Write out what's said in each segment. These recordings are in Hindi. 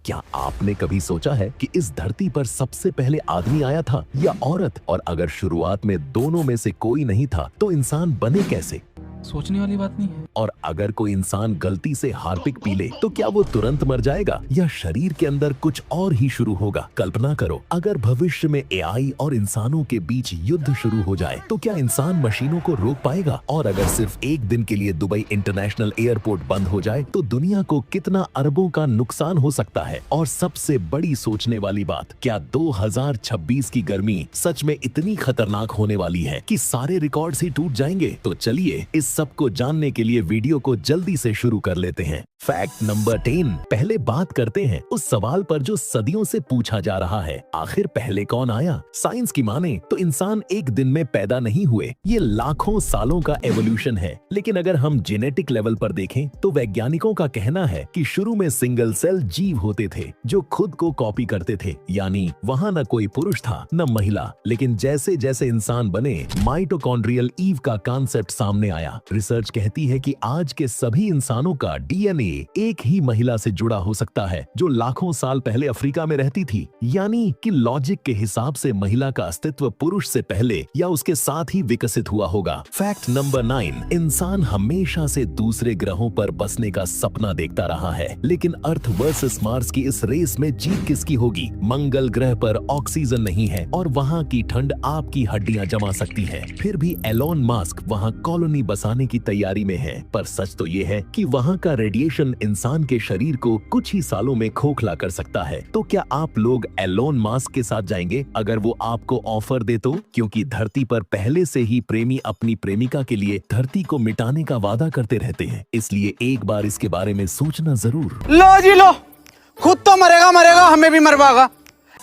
क्या आपने कभी सोचा है कि इस धरती पर सबसे पहले आदमी आया था या औरत? और अगर शुरुआत में दोनों में से कोई नहीं था तो इंसान बने कैसे? सोचने वाली बात नहीं है। और अगर कोई इंसान गलती से हार्पिक पी ले तो क्या वो तुरंत मर जाएगा या शरीर के अंदर कुछ और ही शुरू होगा? कल्पना करो, अगर भविष्य में एआई और इंसानों के बीच युद्ध शुरू हो जाए तो क्या इंसान मशीनों को रोक पाएगा? और अगर सिर्फ एक दिन के लिए दुबई इंटरनेशनल एयरपोर्ट बंद हो जाए तो दुनिया को कितना अरबों का नुकसान हो सकता है? और सबसे बड़ी सोचने वाली बात, क्या 2026 की गर्मी सच में इतनी खतरनाक होने वाली है कि सारे रिकॉर्ड्स ही टूट जाएंगे? तो चलिए इस सब को जानने के लिए वीडियो को जल्दी से शुरू कर लेते हैं। Fact number 10। पहले बात करते हैं उस सवाल पर जो सदियों से पूछा जा रहा है, आखिर पहले कौन आया? साइंस की माने तो इंसान एक दिन में पैदा नहीं हुए, ये लाखों सालों का एवोल्यूशन है। लेकिन अगर हम जेनेटिक लेवल पर देखें तो वैज्ञानिकों का कहना है कि शुरू में सिंगल सेल जीव होते थे जो खुद को कॉपी करते थे, यानी वहाँ न कोई पुरुष था न महिला। लेकिन जैसे जैसे इंसान बने, माइटोकॉन्ड्रियल ईव का कॉन्सेप्ट सामने आया। रिसर्च कहती है कि आज के सभी इंसानों का डीएनए एक ही महिला से जुड़ा हो सकता है जो लाखों साल पहले अफ्रीका में रहती थी। यानी कि लॉजिक के हिसाब से महिला का अस्तित्व पुरुष से पहले या उसके साथ ही विकसित हुआ होगा। Fact number 9। इंसान हमेशा से दूसरे ग्रहों पर बसने का सपना देखता रहा है, लेकिन अर्थ वर्सेस मार्स की इस रेस में जीत किसकी होगी? मंगल ग्रह पर ऑक्सीजन नहीं है और वहाँ की ठंड आपकी हड्डियां जमा सकती है। फिर भी एलोन मस्क वहाँ कॉलोनी बसाने की तैयारी में है। पर सच तो ये है कि वहाँ का रेडिएशन इंसान के शरीर को कुछ ही सालों में खोखला कर सकता है। तो क्या आप लोग एलोन मस्क के साथ जाएंगे अगर वो आपको ऑफर दे तो? क्योंकि धरती पर पहले से ही प्रेमी अपनी प्रेमिका के लिए धरती को मिटाने का वादा करते रहते हैं, इसलिए एक बार इसके बारे में सोचना जरूर। लो जी लो, खुद तो मरेगा मरेगा, हमें भी मरवाएगा।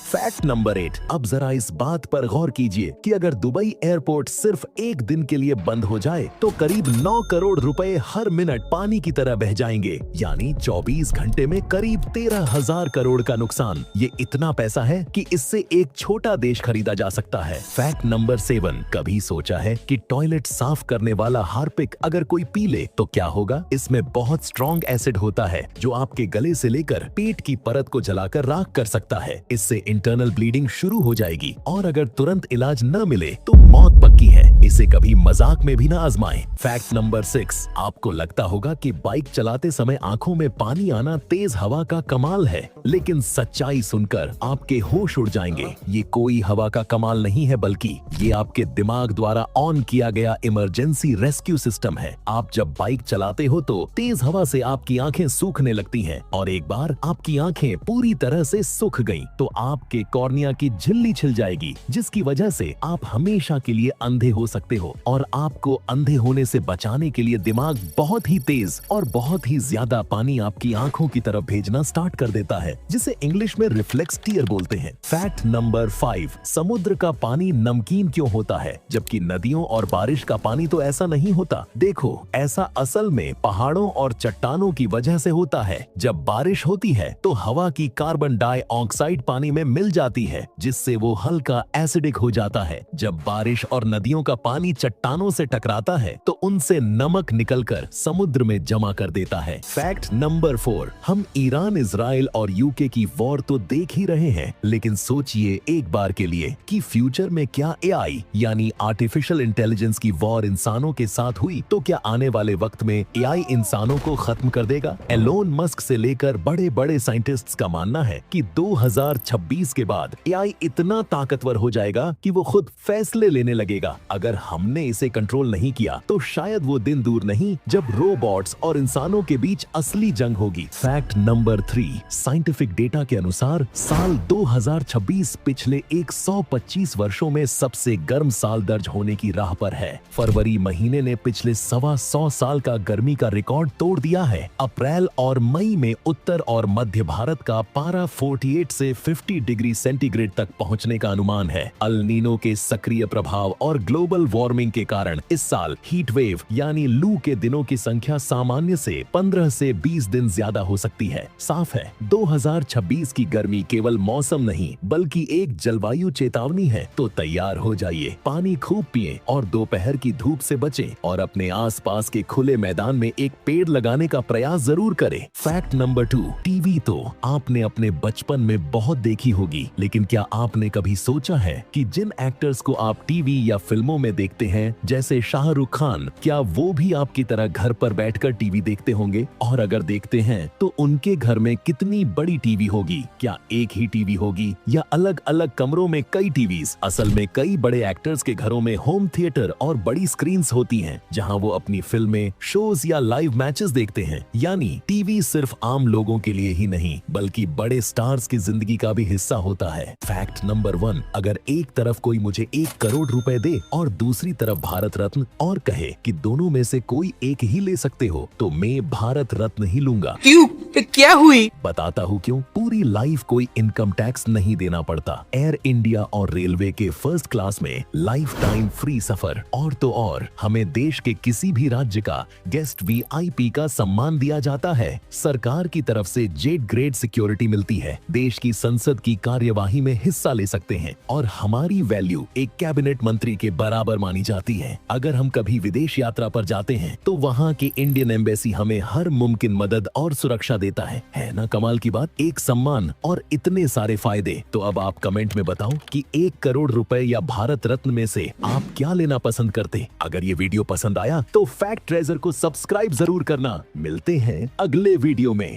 Fact number 8। अब जरा इस बात पर गौर कीजिए कि अगर दुबई एयरपोर्ट सिर्फ एक दिन के लिए बंद हो जाए तो करीब 9 करोड़ रुपए हर मिनट पानी की तरह बह जाएंगे, यानी 24 घंटे में करीब 13,000 करोड़ का नुकसान। ये इतना पैसा है कि इससे एक छोटा देश खरीदा जा सकता है। Fact number 7। कभी सोचा है कि टॉयलेट साफ करने वाला हार्पिक अगर कोई पी ले तो क्या होगा? इसमें बहुत स्ट्रॉन्ग एसिड होता है जो आपके गले से लेकर पेट की परत को जलाकर राख कर सकता है। इससे इंटरनल ब्लीडिंग शुरू हो जाएगी और अगर तुरंत इलाज न मिले तो मौत पक्की है। इसे कभी मजाक में भी ना आजमाएं। Fact number 6। आपको लगता होगा कि बाइक चलाते समय आंखों में पानी आना तेज हवा का कमाल है, लेकिन सच्चाई सुनकर आपके होश उड़ जाएंगे। ये कोई हवा का कमाल नहीं है, बल्कि ये आपके दिमाग द्वारा ऑन किया गया इमरजेंसी रेस्क्यू सिस्टम है। आप जब बाइक चलाते हो तो तेज हवा से आपकी आंखें सूखने लगती हैं और एक बार आपकी आंखें पूरी तरह से सूख गईं तो आपके कॉर्निया की झिल्ली छिल जाएगी, जिसकी वजह से आप हमेशा के लिए अंधे हो सकते हो। और आपको अंधे होने से बचाने के लिए दिमाग बहुत ही तेज और बहुत ही ज्यादा पानी आपकी आंखों की तरफ भेजना स्टार्ट कर देता है, जिसे इंग्लिश में रिफ्लेक्स टीयर बोलते हैं। Fact number 5। समुद्र का पानी नमकीन क्यों होता है जबकि नदियों और बारिश का पानी तो ऐसा नहीं होता? देखो, ऐसा असल में पहाड़ों और चट्टानों की वजह से होता है। जब बारिश होती है तो हवा की कार्बन डाइऑक्साइड पानी में मिल जाती है, जिससे वो हल्का एसिडिक हो जाता है। जब बारिश और नदियों का पानी चट्टानों से टकराता है तो उनसे नमक निकलकर समुद्र में जमा कर देता है। Fact number 4। हम ईरान, इजराइल और यूके की वॉर तो देख ही रहे हैं, लेकिन सोचिए एक बार के लिए कि फ्यूचर में क्या एआई यानी आर्टिफिशियल इंटेलिजेंस की वॉर इंसानों के साथ हुई तो क्या आने वाले वक्त में एआई इंसानों को खत्म कर देगा? एलोन मस्क से लेकर बड़े बड़े साइंटिस्ट्स का मानना है कि 2026 के बाद एआई इतना ताकतवर हो जाएगा कि वो खुद फैसले लेने लगेगा। अगर हमने इसे कंट्रोल नहीं किया तो शायद वो दिन दूर नहीं जब रोबोट्स और इंसानों के बीच असली जंग होगी। Fact number 3। साइंटिफिक डेटा के अनुसार साल 2026 पिछले 125 वर्षों में सबसे गर्म साल दर्ज होने की राह पर है। फरवरी महीने ने पिछले 125 साल का गर्मी का रिकॉर्ड तोड़ दिया है। अप्रैल और मई में उत्तर और मध्य भारत का पारा 48 से 50 डिग्री सेंटीग्रेड तक पहुंचने का अनुमान है। अल नीनो के सक्रिय प्रभाव और ग्लोबल ग्लोबल वार्मिंग के कारण इस साल हीट वेव यानी लू के दिनों की संख्या सामान्य से 15 से 20 दिन ज्यादा हो सकती है। साफ है 2026 की गर्मी केवल मौसम नहीं बल्कि एक जलवायु चेतावनी है। तो तैयार हो जाइए, पानी खूब पिएं और दोपहर की धूप से बचें और अपने आसपास के खुले मैदान में एक पेड़ लगाने का प्रयास जरूर करें। फैक्ट नंबर 2, टीवी तो आपने अपने बचपन में बहुत देखी होगी, लेकिन क्या आपने कभी सोचा है कि जिन एक्टर्स को आप टीवी या फिल्मों में देखते हैं जैसे शाहरुख खान, क्या वो भी आपकी तरह घर पर बैठकर टीवी देखते होंगे? और अगर देखते हैं तो उनके घर में कितनी बड़ी टीवी होगी? क्या एक ही टीवी होगी या अलग अलग कमरों में कई टीवीज? असल में कई बड़े एक्टर्स के घरों में होम थिएटर और बड़ी स्क्रीन्स होती हैं जहां वो अपनी फिल्में, शोज या लाइव मैचेस देखते हैं। यानी टीवी सिर्फ आम लोगों के लिए ही नहीं बल्कि बड़े स्टार्स की जिंदगी का भी हिस्सा होता है। फैक्ट नंबर 1, अगर एक तरफ कोई मुझे 1 करोड़ रुपए दे और दूसरी तरफ भारत रत्न और कहे कि दोनों में से कोई एक ही ले सकते हो तो मैं भारत रत्न ही लूंगा। क्यों? क्या हुई? बताता हूँ क्यों। पूरी लाइफ कोई इनकम टैक्स नहीं देना पड़ता, एयर इंडिया और रेलवे के फर्स्ट क्लास में लाइफ टाइम फ्री सफर, और तो और हमें देश के किसी भी राज्य का गेस्ट VIP का सम्मान दिया जाता है। सरकार की तरफ से जेट ग्रेड सिक्योरिटी मिलती है, देश की संसद की कार्यवाही में हिस्सा ले सकते हैं और हमारी वैल्यू एक कैबिनेट मंत्री के बराबर मानी जाती है। अगर हम कभी विदेश यात्रा पर जाते हैं तो वहाँ की इंडियन एम्बेसी हमें हर मुमकिन मदद और सुरक्षा देता है ना कमाल की बात? एक सम्मान और इतने सारे फायदे। तो अब आप कमेंट में बताओ कि 1 करोड़ रुपए या भारत रत्न में से आप क्या लेना पसंद करते? अगर ये वीडियो पसंद आया तो फैक्ट ट्रेजर को सब्सक्राइब जरूर करना। मिलते हैं अगले वीडियो में।